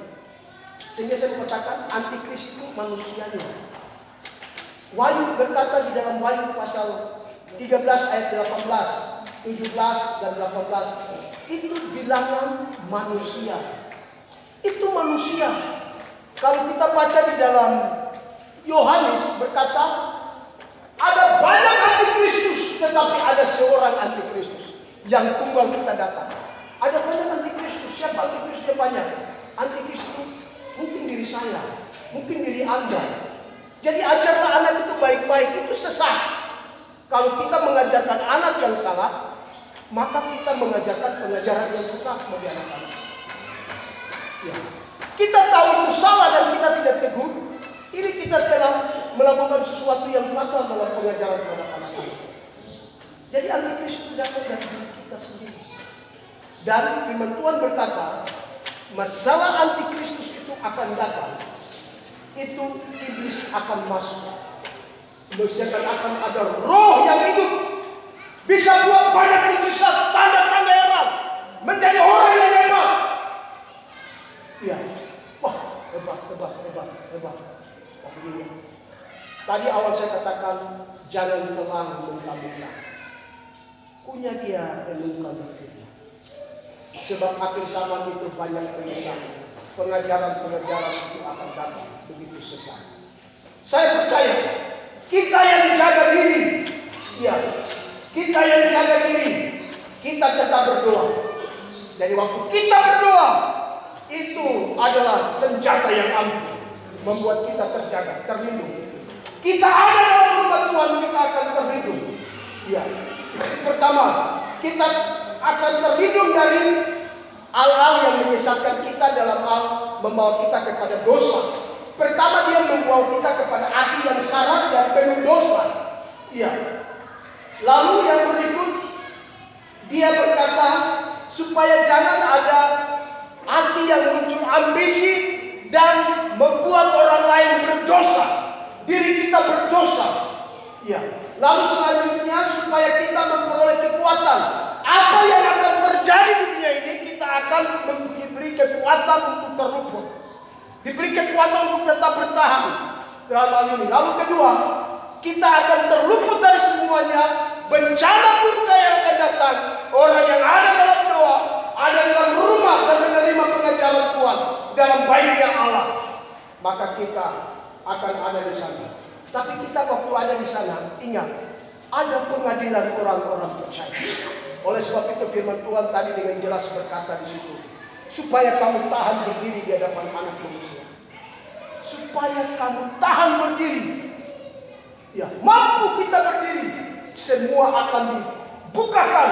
Sehingga saya mengatakan antikris itu manusianya. Wahyu berkata di dalam Wahyu pasal 13 ayat 18, 17 dan 18. Itu bilangan manusia. Itu manusia. Kalau kita baca di dalam Yohanes berkata, ada banyak antikristus, tetapi ada seorang antikristus yang tunggal kita datang. Ada banyak antikristus. Siapa antikristusnya banyak? Antikristus mungkin diri saya, mungkin diri Anda. Jadi ajarlah anak itu baik-baik, itu sesat. Kalau kita mengajarkan anak yang salah, maka kita mengajarkan pengajaran yang sesat bagi anak-anak. Ya. Kita tahu itu salah dan kita tidak tegur. Ini kita telah melakukan sesuatu yang fatal dalam pengajaran terhadap anak-anak. Jadi antikristus itu datang dari diri kita sendiri. Dan firman Tuhan berkata, masalah antikristus itu akan datang. Itu iblis akan masuk. Misalkan akan ada roh yang hidup, bisa buat banyak mujizat, tanda-tanda heran, menjadi orang yang hebat. Iya, wah hebat. Begini. Tadi awal saya katakan jangan telan mentah-mentah. Punya dia renungkan dirinya. Sebab akhir zaman itu banyak penyesalan. Pengajaran-pengajaran itu akan datang begitu sesat. Saya percaya kita yang jaga diri, ya, kita yang jaga diri, kita tetap berdoa. Dari waktu kita berdoa, itu adalah senjata yang ampuh, membuat kita terjaga, terlindung. Kita ada dalam rumah Tuhan, kita akan terlindung. Ya, pertama, kita akan terlindung dari hal-hal yang menyesatkan kita dalam hal membawa kita kepada dosa. Pertama, dia membawa kita kepada hati yang syarat, yang penuh dosa. Iya. Lalu yang berikut, dia berkata supaya jangan ada hati yang muncul ambisi dan membuat orang lain berdosa. Diri kita berdosa. Ya. Lalu selanjutnya supaya kita memperoleh kekuatan. Apa yang akan terjadi di dunia ini, kita akan diberi kekuatan untuk terluput. Diberi kekuatan untuk tetap bertahan dalam hal ini. Lalu kedua, kita akan terluput dari semuanya bencana murka yang akan datang. Orang yang ada dalam doa, ada dalam rumah dan menerima pengajaran Tuhan dalam baiknya Allah, maka kita akan ada di sana. Tapi kita waktu ada di sana, ingat, ada pengadilan orang-orang percaya. Oleh sebab itu firman Tuhan tadi dengan jelas berkata di situ, supaya kamu tahan berdiri di hadapan anak manusia. Supaya kamu tahan berdiri. Ya, mampu kita berdiri. Semua akan dibukakan.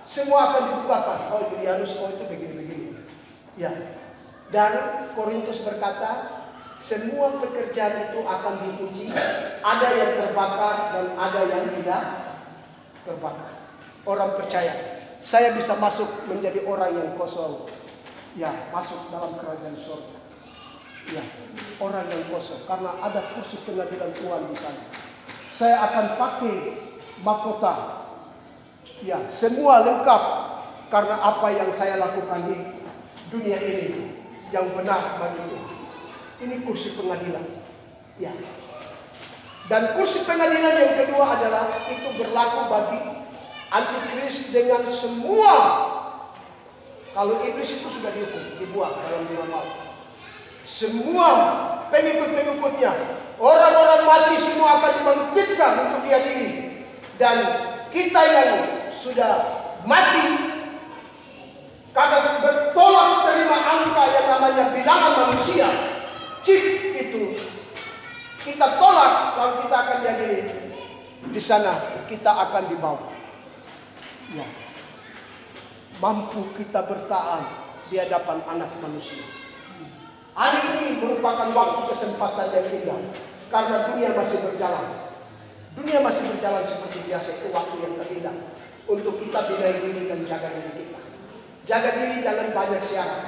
Semua akan dibukakan. Oh, jadi harus itu begini-begini. Ya. Dan Korintus berkata, semua pekerjaan itu akan diuji. Ada yang terbakar dan ada yang tidak terbakar. Orang percaya, saya bisa masuk menjadi orang yang kosong. Ya, masuk dalam kerajaan surga. Ya, orang yang kosong. Karena ada kursi pengadilan Tuhan di sana. Saya akan pakai mahkota. Ya, semua lengkap. Karena apa yang saya lakukan di dunia ini yang benar bagi Tuhan. Ini kursi pengadilan. Ya. Dan kursi pengadilan yang kedua adalah itu berlaku bagi antikris dengan semua. Kalau iblis itu sudah dihukum, dibuang dalam 5 maut. Semua pengikut-pengikutnya, orang-orang mati semua akan dibangkitkan untuk diadili. Dan kita yang sudah mati karena bertolak terima angka yang namanya bilangan manusia, chip itu kita tolak, lalu kita akan diadili. Di sana kita akan dibawa. Ya. Mampu kita bertahan di hadapan anak manusia. Hari ini merupakan waktu kesempatan yang indah. Karena dunia masih berjalan. Dunia masih berjalan seperti biasa. Itu waktu yang terindah. Untuk kita bina diri dan jaga diri kita. Jaga diri, jangan banyak siaran.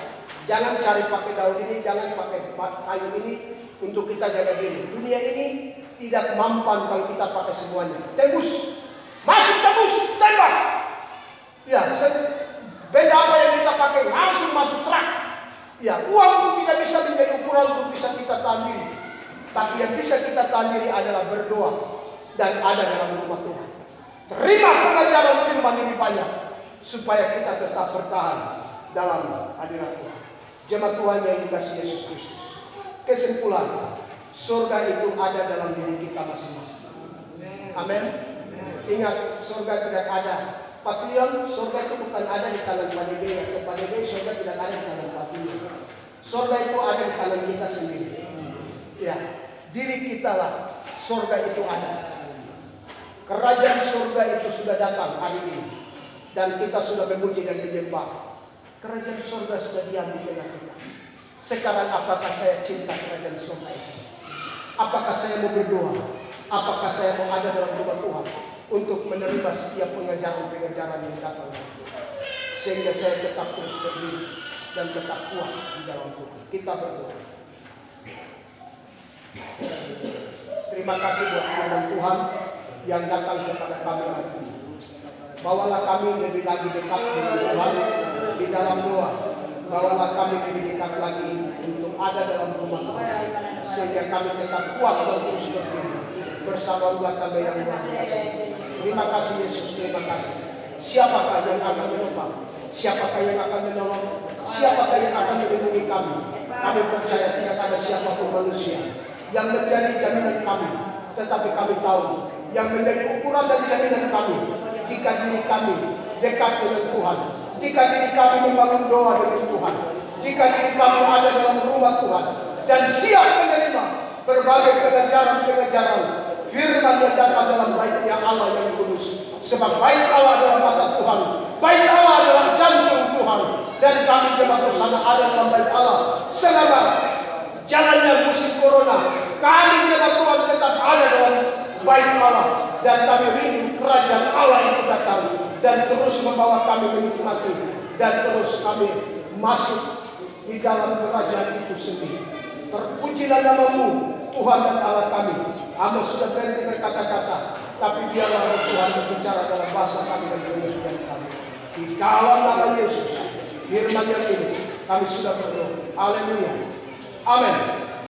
Jangan cari pakai daun ini, jangan pakai kayu ini. Untuk kita jaga diri. Dunia ini tidak mampan kalau kita pakai semuanya. Tembus. Masuk tembus. Tembak. Ya, benda apa yang kita pakai langsung masuk truk. Ya, uang itu tidak bisa menjadi ukuran untuk bisa kita tahan diri. Tapi yang bisa kita tahan diri adalah berdoa dan ada dalam rumah Tuhan. Terima pengajaran firman ini banyak supaya kita tetap bertahan dalam hadirat Tuhan. Jemaat Tuhan yang dikasihi Yesus Kristus. Kesimpulan, surga itu ada dalam diri kita masing-masing. Amin. Ingat, surga tidak ada. Papillon, surga itu bukan ada di tangan Padege atau Padege, surga tidak ada di tangan papillon. Surga itu ada di tangan kita sendiri. Ya, diri kita lah surga itu ada. Kerajaan surga itu sudah datang hari ini, dan kita sudah memuji dan menyembah. Kerajaan surga sudah diam di tengah kita. Sekarang apakah saya cinta kerajaan surga itu? Apakah saya mau berdoa? Apakah saya mau ada dalam rumah Tuhan untuk menerima setiap pengajaran-pengajaran yang datang, sehingga saya tetap terus berdiri dan tetap kuat di dalam Tuhan. Kita berdoa. Terima kasih buat firman Tuhan yang datang kepada kami hari ini. Bawalah kami lebih lagi dekat dengan Tuhan di dalam doa. Bawalah kami lebih dekat lagi untuk ada dalam rumah Tuhan, sehingga kami tetap kuat dan terus berdiri bersama umat kami yang luar biasa. Terima kasih Yesus, terima kasih. Siapakah yang akan menopang? Siapakah yang akan menolong? Siapakah yang akan melindungi kami? Kami percaya tidak ada siapapun manusia yang menjadi jaminan kami, tetapi kami tahu yang menjadi ukuran dan jaminan kami jika diri kami dekat dengan Tuhan, jika diri kami membangun doa dengan Tuhan, jika diri kami ada dalam rumah Tuhan dan siap menerima berbagai pengajaran-pengajaran firman yang datang dalam baitnya Allah yang kudus. Sebab bait Allah adalah mata Tuhan, bait Allah adalah jantung Tuhan, dan kami jemaat bersama ada dalam bait Allah. Selama jalannya musim corona, kami jemaat Tuhan tetap ada dalam bait Allah, dan kami rindu kerajaan Allah itu datang dan terus membawa kami menikmati, dan terus kami masuk di dalam kerajaan itu sendiri. Terpujilah namamu Tuhan dan Allah kami. Hamba sudah berhenti berkata-kata, tapi biarlah Tuhan berbicara dalam bahasa kami dan pengertian kami. Di dalam nama Yesus, firman yang ini kami sudah berdoa. Haleluya. Amin.